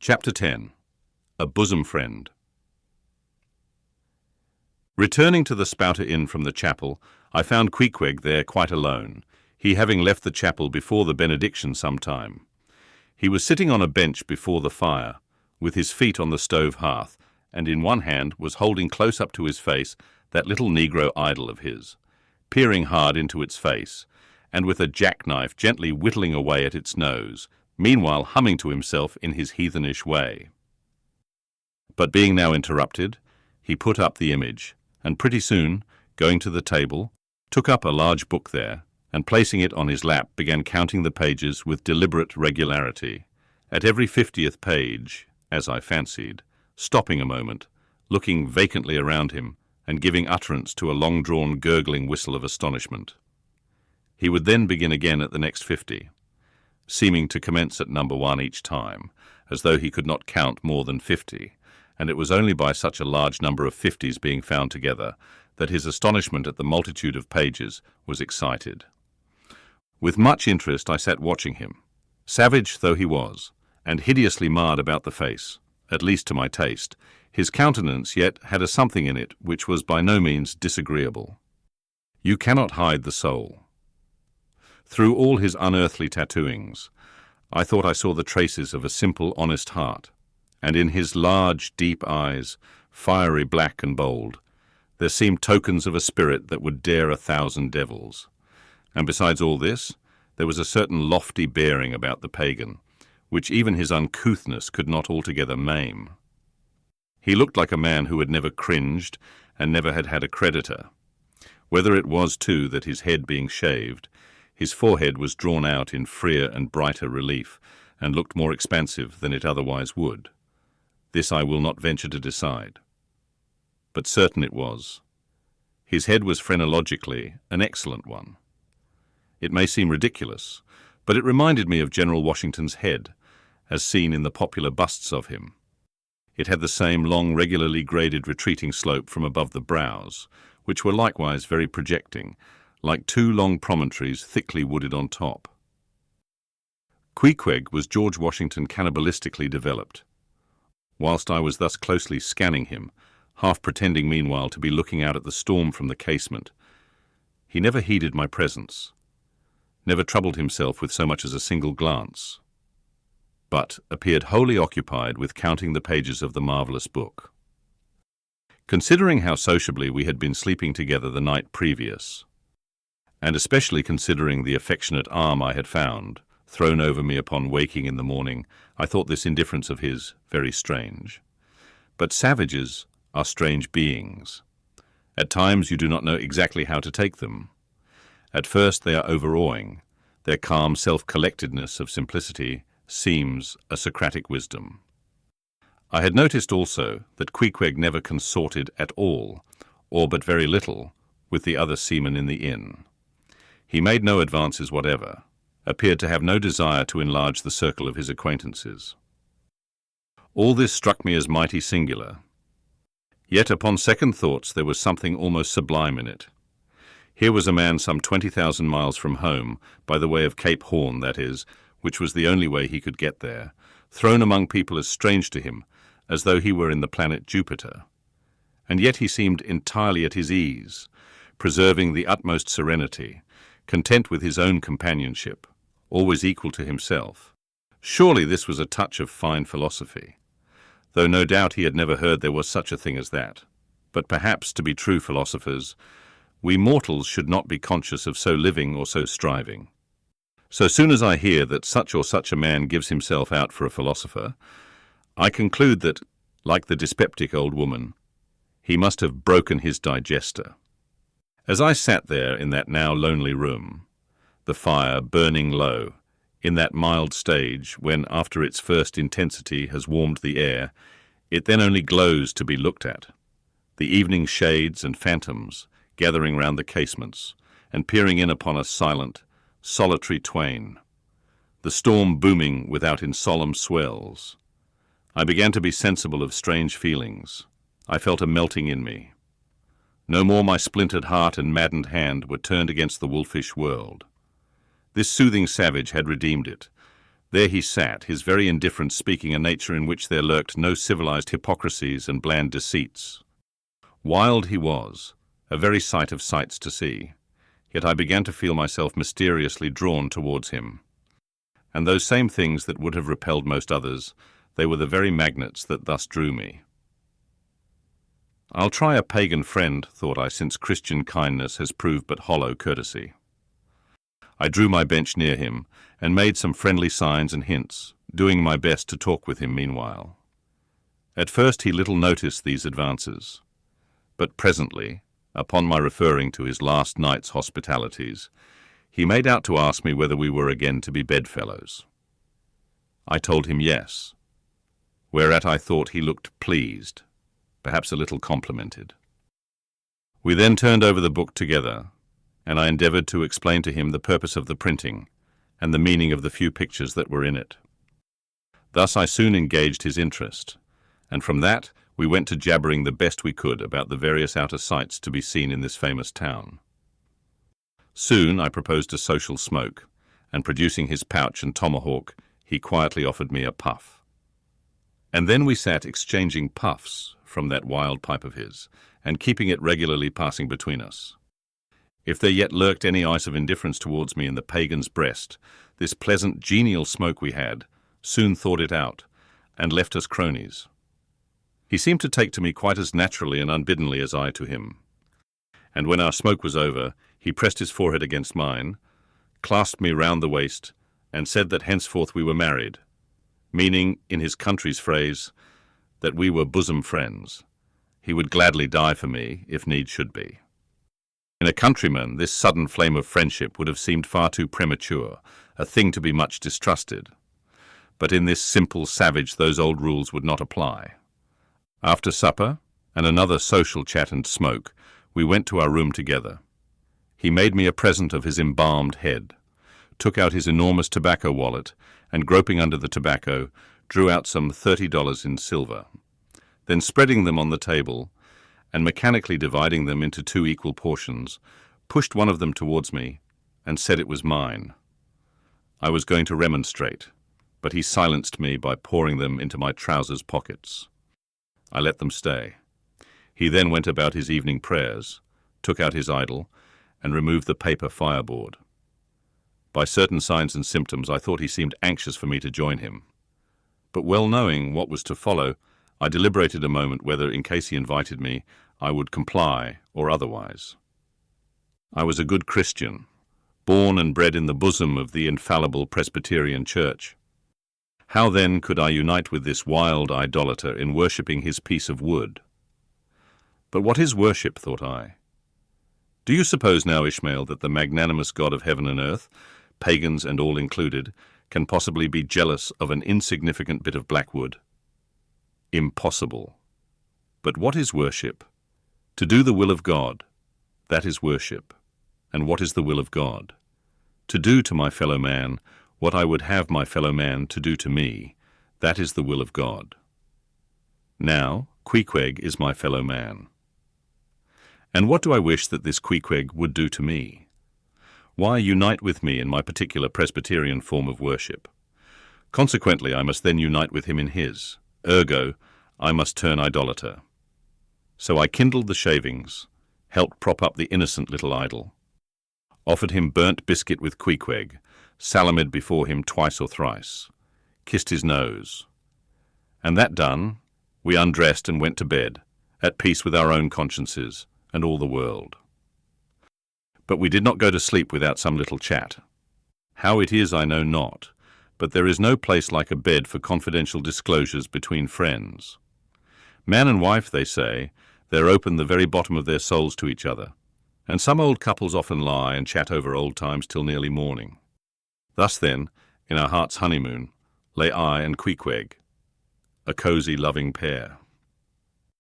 Chapter 10. A Bosom Friend. Returning to the Spouter Inn from the chapel, I found Queequeg there quite alone, he having left the chapel before the benediction some time. He was sitting on a bench before the fire, with his feet on the stove hearth, and in one hand was holding close up to his face that little negro idol of his, peering hard into its face, and with a jackknife gently whittling away at its nose, meanwhile humming to himself in his heathenish way. But being now interrupted, he put up the image, and pretty soon, going to the table, took up a large book there, and placing it on his lap began counting the pages with deliberate regularity, at every 50th page, as I fancied, stopping a moment, looking vacantly around him, and giving utterance to a long-drawn gurgling whistle of astonishment. He would then begin again at the next 50, seeming to commence at number 1 each time, as though he could not count more than 50, and it was only by such a large number of 50s being found together that his astonishment at the multitude of pages was excited. With much interest I sat watching him, savage though he was, and hideously marred about the face, at least to my taste. His countenance yet had a something in it which was by no means disagreeable. You cannot hide the soul. Through all his unearthly tattooings, I thought I saw the traces of a simple, honest heart, and in his large, deep eyes, fiery black and bold, there seemed tokens of a spirit that would dare 1,000 devils. And besides all this, there was a certain lofty bearing about the pagan, which even his uncouthness could not altogether maim. He looked like a man who had never cringed and never had had a creditor. Whether it was, too, that his head being shaved, his forehead was drawn out in freer and brighter relief, and looked more expansive than it otherwise would. This I will not venture to decide. But certain it was. His head was phrenologically an excellent one. It may seem ridiculous, but it reminded me of General Washington's head, as seen in the popular busts of him. It had the same long, regularly graded retreating slope from above the brows, which were likewise very projecting, like two long promontories thickly wooded on top. Queequeg was George Washington cannibalistically developed. Whilst I was thus closely scanning him, half pretending meanwhile to be looking out at the storm from the casement, he never heeded my presence, never troubled himself with so much as a single glance, but appeared wholly occupied with counting the pages of the marvellous book. Considering how sociably we had been sleeping together the night previous, and especially considering the affectionate arm I had found, thrown over me upon waking in the morning, I thought this indifference of his very strange. But savages are strange beings. At times you do not know exactly how to take them. At first they are overawing. Their calm self-collectedness of simplicity seems a Socratic wisdom. I had noticed also that Queequeg never consorted at all, or but very little, with the other seamen in the inn. He made no advances whatever, appeared to have no desire to enlarge the circle of his acquaintances. All this struck me as mighty singular. Yet upon second thoughts there was something almost sublime in it. Here was a man some 20,000 miles from home, by the way of Cape Horn, that is, which was the only way he could get there, thrown among people as strange to him as though he were in the planet Jupiter. And yet he seemed entirely at his ease, preserving the utmost serenity, content with his own companionship, always equal to himself. Surely this was a touch of fine philosophy, though no doubt he had never heard there was such a thing as that. But perhaps, to be true philosophers, we mortals should not be conscious of so living or so striving. So soon as I hear that such or such a man gives himself out for a philosopher, I conclude that, like the dyspeptic old woman, he must have broken his digester. As I sat there in that now lonely room, the fire burning low, in that mild stage when, after its first intensity has warmed the air, it then only glows to be looked at, the evening shades and phantoms gathering round the casements and peering in upon us silent, solitary twain, the storm booming without in solemn swells, I began to be sensible of strange feelings. I felt a melting in me. No more my splintered heart and maddened hand were turned against the wolfish world. This soothing savage had redeemed it, There he sat, his very indifference speaking a nature in which there lurked no civilized hypocrisies and bland deceits. Wild he was, a very sight of sights to see, yet I began to feel myself mysteriously drawn towards him. And those same things that would have repelled most others, they were the very magnets that thus drew me. I'll try a pagan friend, thought I, since Christian kindness has proved but hollow courtesy. I drew my bench near him, and made some friendly signs and hints, doing my best to talk with him meanwhile. At first he little noticed these advances, but presently, upon my referring to his last night's hospitalities, he made out to ask me whether we were again to be bedfellows. I told him yes, whereat I thought he looked pleased, perhaps a little complimented. We then turned over the book together, and I endeavoured to explain to him the purpose of the printing and the meaning of the few pictures that were in it. Thus I soon engaged his interest, and from that we went to jabbering the best we could about the various outer sights to be seen in this famous town. Soon I proposed a social smoke, and producing his pouch and tomahawk, he quietly offered me a puff. And then we sat exchanging puffs from that wild pipe of his, and keeping it regularly passing between us. If there yet lurked any ice of indifference towards me in the pagan's breast, this pleasant, genial smoke we had soon thawed it out, and left us cronies. He seemed to take to me quite as naturally and unbiddenly as I to him. And when our smoke was over, he pressed his forehead against mine, clasped me round the waist, and said that henceforth we were married, meaning, in his country's phrase, that we were bosom friends. He would gladly die for me, if need should be. In a countryman, this sudden flame of friendship would have seemed far too premature, a thing to be much distrusted. But in this simple savage those old rules would not apply. After supper, and another social chat and smoke, we went to our room together. He made me a present of his embalmed head, took out his enormous tobacco wallet, and groping under the tobacco, drew out some $30 in silver. Then spreading them on the table, and mechanically dividing them into 2 equal portions, pushed one of them towards me, and said it was mine. I was going to remonstrate, but he silenced me by pouring them into my trousers pockets. I let them stay. He then went about his evening prayers, took out his idol, and removed the paper fireboard. By certain signs and symptoms I thought he seemed anxious for me to join him. But well knowing what was to follow, I deliberated a moment whether, in case he invited me, I would comply or otherwise. I was a good Christian, born and bred in the bosom of the infallible Presbyterian Church. How then could I unite with this wild idolater in worshipping his piece of wood? But what is worship, thought I? Do you suppose now, Ishmael, that the magnanimous God of heaven and earth, pagans and all included, can possibly be jealous of an insignificant bit of black wood? Impossible. But what is worship? To do the will of God, that is worship. And what is the will of God? To do to my fellow man what I would have my fellow man to do to me, that is the will of God. Now, Queequeg is my fellow man. And what do I wish that this Queequeg would do to me? Why unite with me in my particular Presbyterian form of worship? Consequently, I must then unite with him in his. Ergo, I must turn idolater. So I kindled the shavings, helped prop up the innocent little idol, offered him burnt biscuit with Queequeg, salamed before him twice or thrice, kissed his nose. And that done, we undressed and went to bed, at peace with our own consciences and all the world. But we did not go to sleep without some little chat. How it is I know not, but there is no place like a bed for confidential disclosures between friends. Man and wife, they say, they're open the very bottom of their souls to each other, and some old couples often lie and chat over old times till nearly morning. Thus then, in our heart's honeymoon, lay I and Queequeg, a cosy, loving pair.